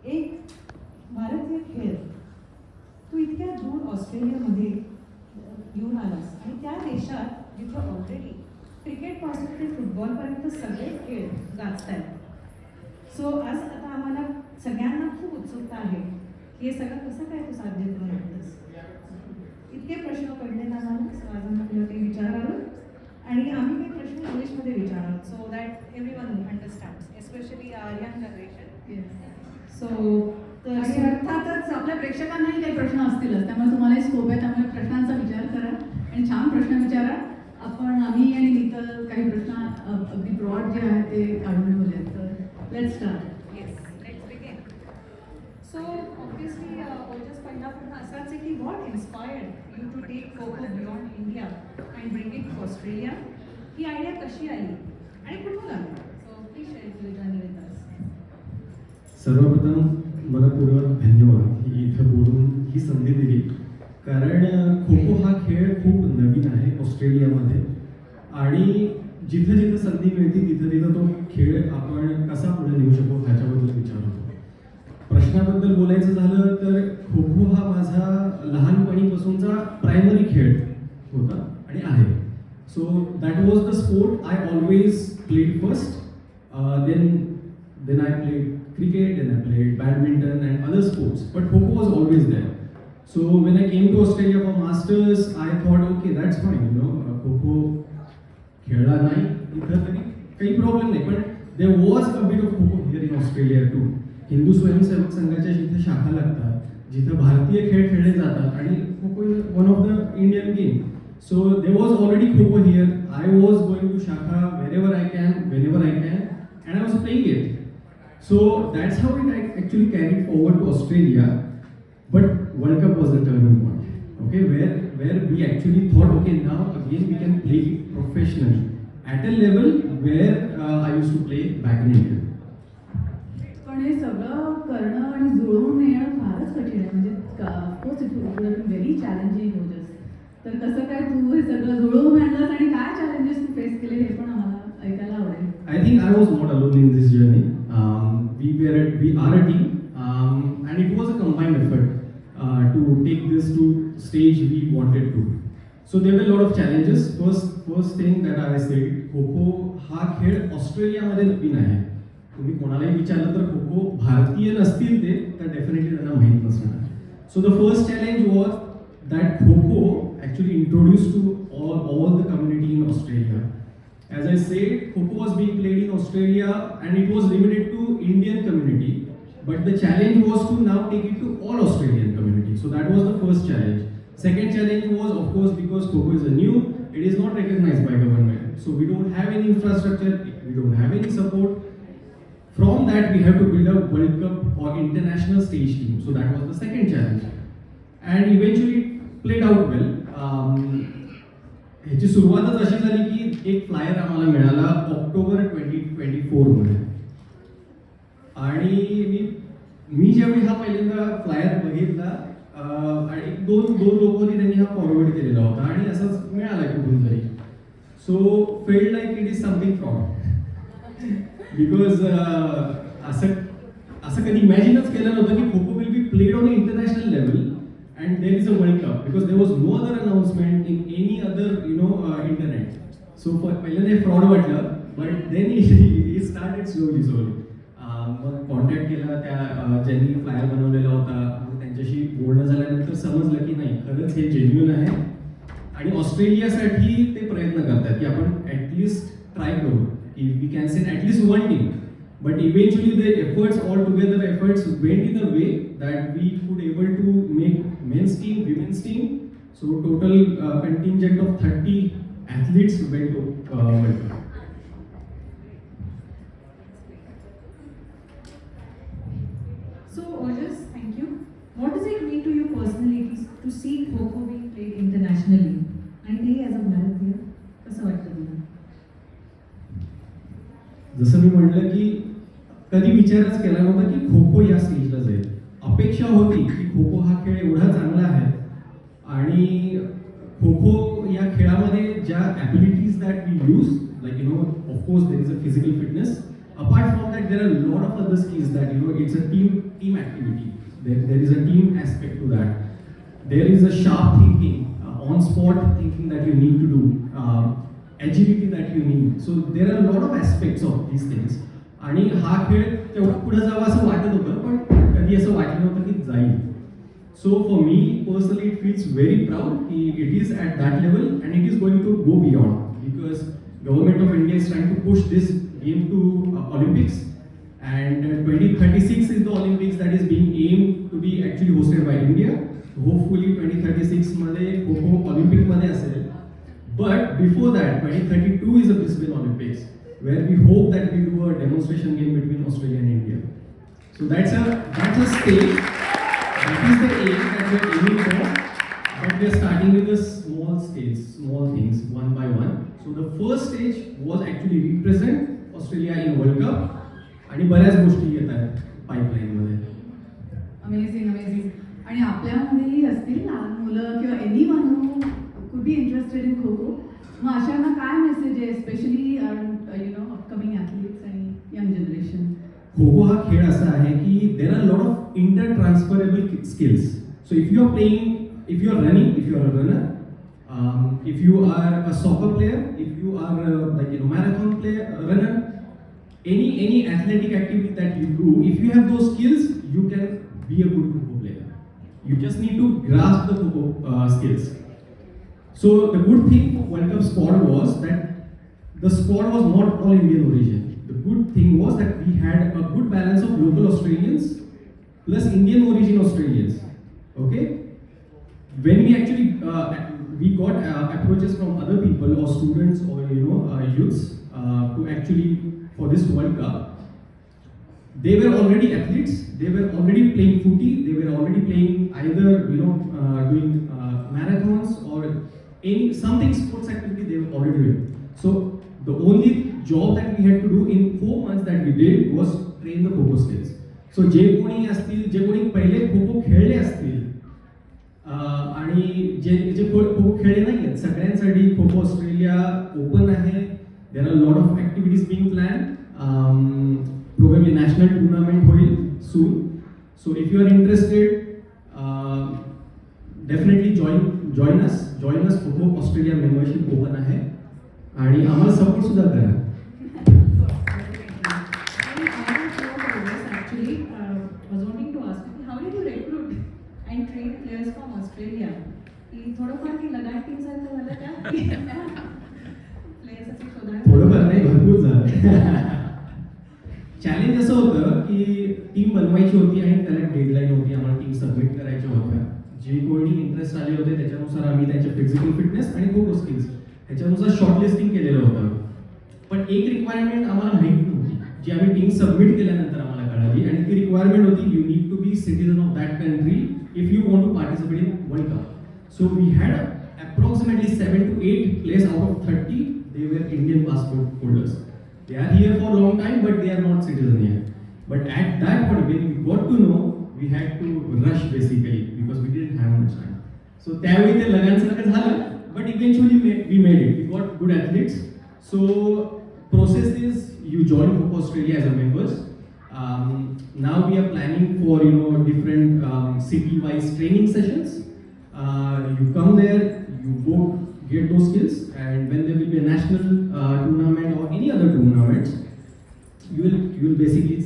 एक भारतीय खेळ तू इतक्या दूर ऑस्ट्रेलियामध्ये येऊन आलास आणि त्या देशात जिथे ऑलरेडी क्रिकेटपासून ते फुटबॉलपर्यंत सगळे खेळ गाजत आहेत. सो आज आता आम्हाला सगळ्यांना खूप उत्सुकता आहे की हे सगळं कसं काय तू साध्य करून आणतोस. इतके प्रश्न पडले ना आम्हाला, सो आज आम्ही तुला ते विचारावं आणि आम्ही काही प्रश्न इंग्लिशमध्ये विचारावं so that everyone understands, especially our young generation. So तर आणि अर्थातच आपल्या प्रेक्षकांनाही काही प्रश्न असतीलच, त्यामुळे तुम्हालाही स्कोप आहे, त्यामुळे प्रश्नांचा विचार करा आणि छान प्रश्न विचारा. आम्ही आणि इतर काही प्रश्न अगदी ब्रॉड जे आहेत ते काढून ठेवले. तर let's start. So obviously Ojas पहिला प्रश्न असाच आहे की what inspired you to take kho kho beyond India and bring it to Australia. ही आयडिया कशी आली आणि कुठून आली? So please share your journey with us. सर्वप्रथम मनपूर्वक धन्यवाद की इथं बोलून ही संधी दिली, कारण खो खो हा खेळ खूप नवीन आहे ऑस्ट्रेलियामध्ये आणि जिथं जिथं संधी मिळते तिथं तिथं तो खेळ आपण कसा पुढे नेऊ शकतो ह्याच्याबद्दल विचार होतो. प्रश्नाबद्दल बोलायचं झालं तर खो खो हा माझा लहानपणीपासूनचा प्रायमरी खेळ होता आणि आहे. So that was the sport I always played first. then I played cricket, then I played badminton and other sports, but Kho-Kho was always there. So when I came to Australia for masters, I thought, okay, that's fine, you know, Kho-Kho खेळला नाही इथं तरी काही problem नाही, पण there was a bit of Kho-Kho here in Australia too. Hindu स्वयंसेवक संघाच्या जिथे शाखा लागतात, जिथं भारतीय खेळ खेळले जातात आणि Kho-Kho is one of the Indian game. So there was already Kho-Kho here. I was going to Shakha wherever I can, whenever I can, and I was playing it. So that's how it actually carried forward to Australia. But World Cup was the turning point, okay, where we actually thought, okay, now again we can play it professionally at a level where I used to play back in India. पण हे सगळं करणं आणि जुळवून येणं फारच कठीण आहे. म्हणजे of course it would have been very challenging होतस. तर कसं काय तू हे सगळं जुळवून आणलंस आणि काय चॅलेंजेस तू फेस केले हे पण आम्हाला ऐकायला आवडेल. I think I was not alone in this journey. We are a team, and it was a combined effort to take this to stage we wanted to. So there were a lot of challenges. First thing that I said, kho kho हा खेळ ऑस्ट्रेलियामध्ये नवीन आहे. तुम्ही कोणालाही विचारलं तर खो-खो भारतीय नसतील ते तर डेफिनेटली त्यांना माहीत नसणार. So the first challenge was that kho kho actually introduced to all the community in Australia. As I said, Kho-Kho was being played in Australia and it was limited to Indian community. But the challenge was to now take it to all Australian community. So that was the first challenge. Second challenge was, of course, because Kho-Kho is a new, it is not recognized by government. So we don't have any infrastructure, we don't have any support. From that, we have to build a World Cup or international stage team. So that was the second challenge. And eventually it played out well. ह्याची सुरुवातच अशी झाली की एक flyer आम्हाला मिळाला October 2024 मध्ये आणि मी ज्यावेळी हा पहिल्यांदा फ्लायर बघितला आणि दोन लोकांनी त्यांनी हा फॉरवर्ड केलेला होता आणि असंच मिळाला कुठून तरी. So felt like it is something fraud because असं कधी इमॅजिनच केलं नव्हतं की kho kho will be played on international level and there is a World Cup because there was no other announcement in any other internet. So पहिल्यांदा fraud वाटलं, but then it started slowly. मग contact केला त्या ज्यांनी फ्लायर बनवलेला होता, मग त्यांच्याशी बोलणं झाल्यानंतर समजलं की नाही खरंच हे जेन्युइन आहे आणि ऑस्ट्रेलियासाठी ते प्रयत्न करतात की आपण ॲटलिस्ट ट्राय करू की we can send at least one team. But eventually the efforts went in a way that we could able to make men's team, women's team. So total contingent of 30 athletes went to World Cup. So Ojas, thank you. What does it mean to you personally to see Kho-Kho being played internationally? आणि ते as a भारतीय कसं वाटतं तुला? जसं मी म्हटलं की कधी विचारच केला नव्हता की खो-खो या स्टेजला जाईल. अपेक्षा होती की खो-खो हा खेळ एवढा चांगला आहे आणि खो-खो या खेळामध्ये ज्या abilities that we use like of course there is a physical fitness, apart from that, there are a lot of other skills that, you know, it's a team activity. There is a team aspect to that. There is a sharp thinking, on spot thinking that you need to do, agility that you need. So there are a lot of aspects of these things. आणि हा खेळ तेवढा पुढे जावा असं वाटत होतं, पण कधी असं वाटलं नव्हतं की जाईल. So for me personally, it feels very proud. It is at that level and it is going to go beyond, because government of India is trying to push this game to Olympics, and 2036 is the Olympics that is being aimed to be actually hosted by India. Hopefully 2036 मध्ये kho kho Olympic मध्ये असेल. But before that, 2032 is the Brisbane Olympics, where we hope that we do a demonstration game between Australia and India. So that's a stage. That is the aim that we are aiming for. But we are starting with the small stage, small things, one by one. So the first stage was actually represent Australia in World Cup. आणि बऱ्याच गोष्टी येत आहेत pipeline मध्ये. Amazing amazing. आणि आपल्यामध्येही असतील लहान मुलं किंवा anyone who could be interested in kho kho. मग अशांना काय मेसेज आहे, स्पेशली अपकमिंग ॲथलीट्स आणि यंग जनरेशन? खो-खो हा खेळ असा आहे की there are lot of inter transferable skills. So if you are playing, if you are running, if you are a runner, if you are a soccer player, if you are marathon player, runner, any athletic activity that you do, if you have those skills, you can be a good Kho-Kho player. You just need to grasp the Kho-Kho skills. So the good thing for World Cup squad was that the squad was not all Indian origin. The good thing was that we had a good balance of local Australians plus Indian origin Australians. Okay? When we actually we got approaches from other people or students or youths to actually for this World Cup. They were already athletes. They were already playing footy. They were already playing either doing marathons or something sports activity they were already doing. So the only job that we had to do in 4 months that we did was train the Kho-Kho skills. So जे कोणी पहिले खो-खो खेळले असतील आणि जे खो-खो खेळले नाही आहेत, सगळ्यांसाठी खो-खो ऑस्ट्रेलिया ओपन आहे. There are lot of activities being plan. Probably national tournament होईल soon. So if you are interested, definitely join us. Kho kho Australia membership open आहे आणि आम्हाला सपोर्ट सुद्धा करा. थोडंफार की लगाट टीम सारखं झालं का? थोडंफार नाही, भरपूर झालं. चॅलेंज असं होतं की टीम बनवायची होती आणि त्याला डेडलाईन होती, आम्हाला टीम सबमिट करायच्या होत्या. जे कोणी इंटरेस्ट आले होते त्याच्यानुसार आम्ही त्यांच्या फिजिकल फिटनेस आणि खो-खो स्किल्स ह्याच्यानुसार शॉर्टलिस्टिंग केलेलं होतं. पण एक रिक्वायरमेंट आम्हाला माहीत नव्हती, जी आम्ही टीम सबमिट केल्यानंतर आम्हाला कळाली, आणि ती रिक्वायरमेंट होती you need to be citizen of that country if you want to participate in world cup. So we had approximately 7 to 8 players out of 30. They were Indian passport holders. They are here for a long time, but they are not citizen yet. But at that point, when we got to know, we had to rush basically because we didn't have much time. So त्यावेळी ते लगानसारखं झालं, but eventually we made it. We got good athletes. So process is you join Kho-Kho Australia as a members. Now we are planning for different city-wise training sessions. You come there, you go get those skills, and when there will be a national tournament or any other tournaments, you will basically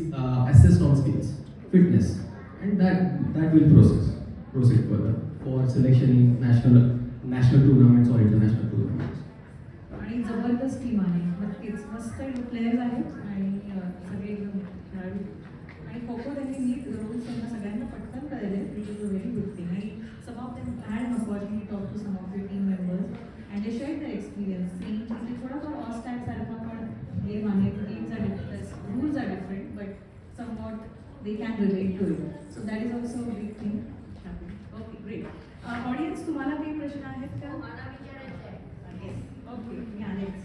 assess on skills, fitness, and that will proceed further for selection in national tournaments or international tournaments. आणि जबरदस्त team आहे, नक्कीच मस्त players आहेत आणि सगळे एकदम खेळाडू. आणि खो-खो त्यांनी नीट रूल्स त्यांना सगळ्यांना पटकन कळले, it is a very good thing. आणि some of them had an opportunity to talk to some of your team members and they shared their experience, saying की थोडाफार ऑस्टॅट सारखा पण गेम आहे, teams are different, rules are different, but somewhat they can relate to it. So that is also a big thing happening. Okay, great. Audience, तुम्हाला काही प्रश्न आहेत का? मला विचारायचं आहे. Yes. Okay, yeah, next.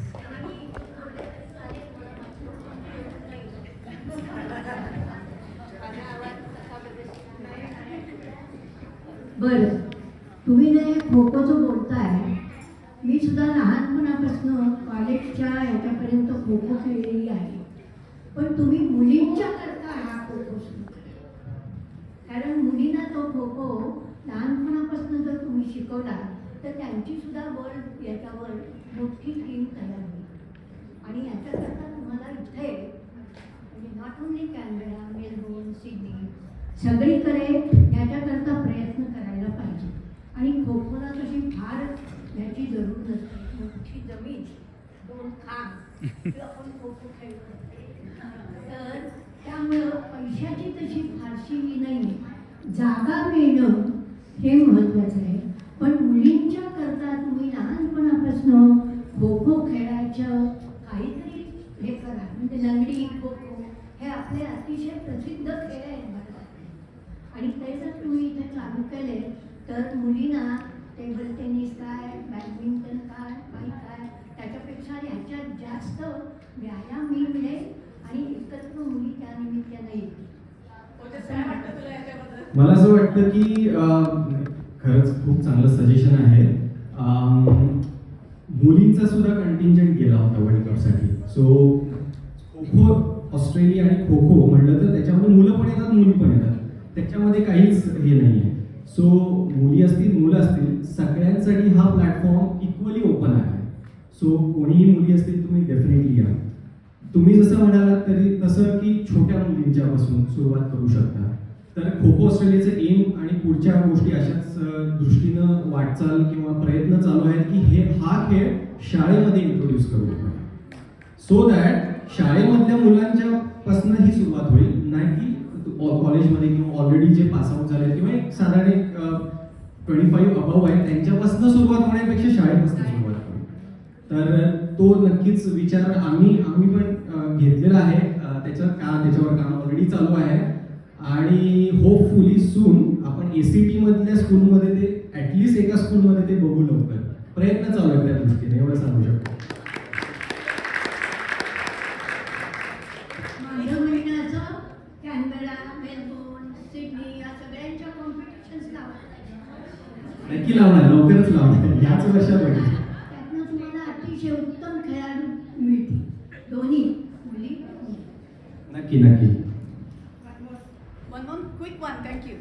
बरं, तुम्ही जे खो-खोचं बोलताय, मी सुद्धा लहानपणापासून कॉलेजच्या ह्याच्यापर्यंत खो-खो खेळलेली आहे. पण तुम्ही मुलींच्या करता हा खो खो सुरू केला. कारण मुलींना तो खो खो लहानपणापासून जर तुम्ही शिकवला तर त्यांची सुद्धा वर्ल्ड याच्यावर मोठी टीम तयार होईल. आणि याच्याकरता तुम्हाला इथे म्हणजे not only Canberra, Melbourne, Sydney सगळीकडे याच्याकरता प्रयत्न करायला पाहिजे. आणि खो खोला तशी फार याची जरूर नसते. मोठी जमीन, 2 खांब किंवा आपण खो खो खेळतो. तर त्यामुळं पैशाची तशी फारशी नाही, जागा मिळणं हे महत्त्वाचं आहे. पण मुलींच्या करता तुम्ही लहानपणापासून खो खो खेळायचं काहीतरी हे करा. म्हणजे लंगडी, खो खो हे आपले अतिशय प्रसिद्ध खेळ आहेत भारतातले. आणि ते जर तुम्ही इथे चालू केले तर मुलींना टेबल टेनिस काय, बॅडमिंटन काय, काय त्याच्यापेक्षा ह्याच्यात जास्त व्यायाम मिळेल आणि एकत्र मुली त्या निमित्तानं येतील. मला असं वाटतं की खरंच खूप चांगलं सजेशन आहे. मुलींचा सुद्धा कंटिंजंट गेला होता world कपसाठी. So kho kho Australia आणि खो खो म्हटलं तर त्याच्यामध्ये मुलं पण येतात, मुली पण येतात, त्याच्यामध्ये काहीच हे नाही आहे. सो मुली असतील, मुलं असतील, सगळ्यांसाठी हा प्लॅटफॉर्म इक्वली ओपन आहे. सो कोणीही मुली असतील तुम्ही डेफिनेटली या. तुम्ही जसं म्हणालात तरी तसं की छोट्या मुलींच्यापासून सुरुवात करू शकता. तर खो खो ऑस्ट्रेलियाचं एम आणि पुढच्या गोष्टी अशाच दृष्टीनं वाटचाल किंवा प्रयत्न चालू आहेत की हा खेळ शाळेमध्ये इंट्रोड्यूस करू आपण. सो दॅट शाळेमधल्या मुलांच्या पासून ही सुरुवात होईल, नाही की कॉलेजमध्ये किंवा ऑलरेडी जे पासआउट झाले किंवा एक साधारण 25 अबाव आहे त्यांच्यापासून सुरुवात होण्यापेक्षा शाळेपासून सुरुवात करू. तर तो नक्कीच विचार आम्ही पण घेतलेला आहे. त्याच्यावर काम ऑलरेडी चालू आहे. आणि होपफुली सून आपण ACT मधल्या स्कूलमध्ये ते ॲटलिस्ट एका स्कूलमध्ये ते बघू लवकर. प्रयत्न चालू आहेत त्या दृष्टीने, एवढं सांगू शकतो. माझ्या महिन्याचं कॅनबेरा, मेलबोर्न, सिडनी या सगळ्यांच्या कॉम्पिटिशन्स लावतात. नक्की लावणार, लवकरच लावणार, याच वर्षामध्ये. त्यातनं तुम्हाला अतिशय उत्तम खेळाडू मिळतील, दोन्ही मुली. नक्की नक्की. One quick one, thank you.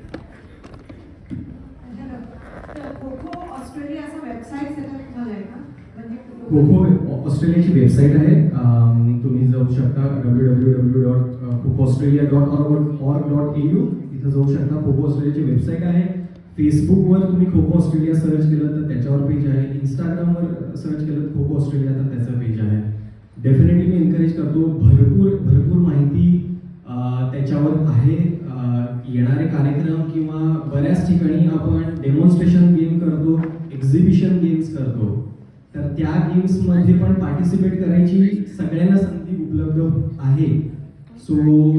Kho kho ऑस्ट्रेलियाचं वेबसाईट सेटअप झालंय का? म्हणजे खो खो ऑस्ट्रेलियाची वेबसाईट आहे. तुम्ही जाऊ शकता www.khokhaustralia.org.au. इथं जाऊ शकता. खो खो ऑस्ट्रेलियाची वेबसाईट आहे. फेसबुकवर तुम्ही खो खो ऑस्ट्रेलिया सर्च केलं तर त्याच्यावर पेज आहे. इंस्टाग्रामवर सर्च केलं तर खो खो ऑस्ट्रेलिया तर त्याचं पेज आहे. डेफिनेटली मी एनकरेज करतो. भरपूर माहिती त्याच्यावर आहे. येणारे कार्यक्रम किंवा बऱ्याच ठिकाणी आपण डेमॉन्स्ट्रेशन गेम करतो, एक्झिबिशन गेम्स करतो. तर त्या गेम्समध्ये पण पार्टिसिपेट करायची सगळ्यांना संधी उपलब्ध आहे. सो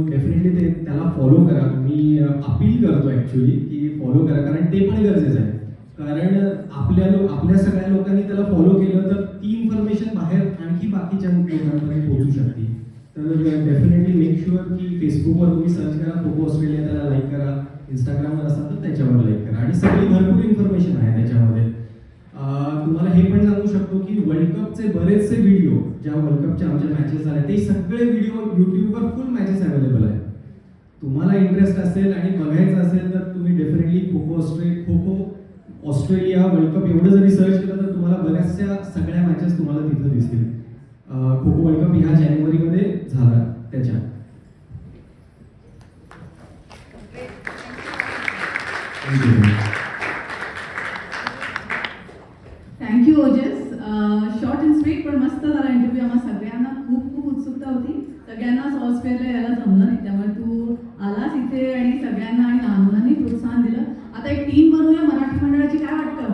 डेफिनेटली त्याला फॉलो करा. मी अपील करतो ॲक्च्युली की फॉलो करा, कारण ते पण गरजेचं आहे. कारण आपल्या सगळ्या लोकांनी त्याला फॉलो केलं तर ती इन्फॉर्मेशन बाहेर आणखी बाकीच्या लोकांपर्यंत पोहोचू शकते. तर डेफिनेटली मेक शुअर की फेसबुकवर तुम्ही सर्च करा खो खो ऑस्ट्रेलिया, त्याला लाईक करा. इंस्टाग्रामवर असाल तर त्याच्यावर लाईक करा. आणि सगळी भरपूर इन्फॉर्मेशन आहे त्याच्यामध्ये. तुम्हाला हे पण सांगू शकतो की वर्ल्ड कपचे बरेचसे व्हिडिओ, ज्या वर्ल्ड कपच्या आमच्या मॅचेस झाल्या ते सगळे व्हिडिओ यूट्यूबवर फुल मॅचेस अवेलेबल आहेत. तुम्हाला इंटरेस्ट असेल आणि बघायचं असेल तर तुम्ही definitely kho kho Australia world cup एवढं जरी सर्च केलं तर तुम्हाला बऱ्याचशा सगळ्या मॅचेस तुम्हाला तिथं दिसतील. खो खो वर्ल्ड कप ह्या जानेवारीमध्ये झाला त्याच्या. Thank you Ojas. Short and sweet पण मस्त झाला इंटरव्ह्यू. आम्हा सगळ्यांना खूप उत्सुकता होती. सगळ्यांनाच ऑस्ट्रेलिया यायला जमलं नाही, त्यामुळे तू आलास इथे आणि सगळ्यांना आणि लहान मुलांनी प्रोत्साहन दिलं. आता एक टीम बनवूया मराठी मंडळाची, काय वाटतं?